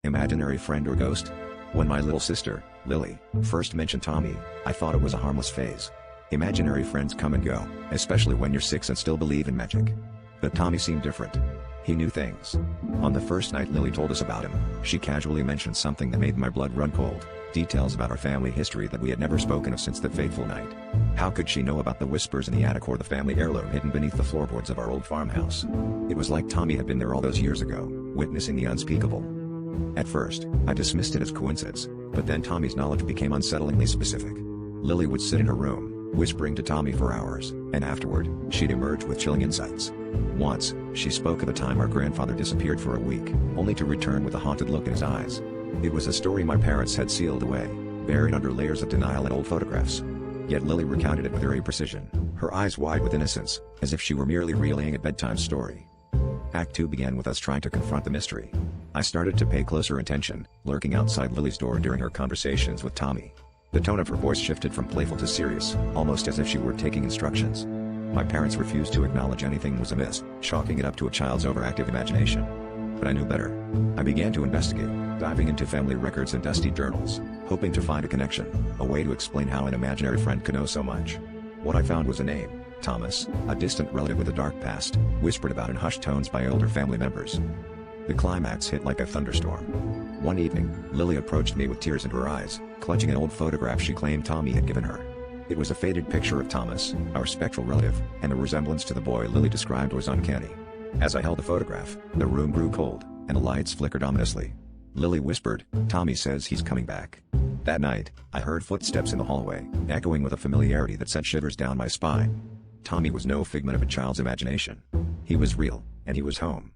Imaginary friend or ghost? When my little sister, Lily, first mentioned Tommy, I thought it was a harmless phase. Imaginary friends come and go, especially when you're 6 and still believe in magic. But Tommy seemed different. He knew things. On the first night Lily told us about him, she casually mentioned something that made my blood run cold, details about our family history that we had never spoken of since that fateful night. How could she know about the whispers in the attic or the family heirloom hidden beneath the floorboards of our old farmhouse? It was like Tommy had been there all those years ago, witnessing the unspeakable. At first, I dismissed it as coincidence, but then Tommy's knowledge became unsettlingly specific. Lily would sit in her room, whispering to Tommy for hours, and afterward, she'd emerge with chilling insights. Once, she spoke of a time our grandfather disappeared for a week, only to return with a haunted look in his eyes. It was a story my parents had sealed away, buried under layers of denial and old photographs. Yet Lily recounted it with eerie precision, her eyes wide with innocence, as if she were merely relaying a bedtime story. Act 2 began with us trying to confront the mystery. I started to pay closer attention, lurking outside Lily's door during her conversations with Tommy. The tone of her voice shifted from playful to serious, almost as if she were taking instructions. My parents refused to acknowledge anything was amiss, chalking it up to a child's overactive imagination. But I knew better. I began to investigate, diving into family records and dusty journals, hoping to find a connection, a way to explain how an imaginary friend could know so much. What I found was a name, Thomas, a distant relative with a dark past, whispered about in hushed tones by older family members. The climax hit like a thunderstorm. One evening, Lily approached me with tears in her eyes, clutching an old photograph she claimed Tommy had given her. It was a faded picture of Thomas, our spectral relative, and the resemblance to the boy Lily described was uncanny. As I held the photograph, the room grew cold, and the lights flickered ominously. Lily whispered, "Tommy says he's coming back." That night, I heard footsteps in the hallway, echoing with a familiarity that sent shivers down my spine. Tommy was no figment of a child's imagination. He was real, and he was home.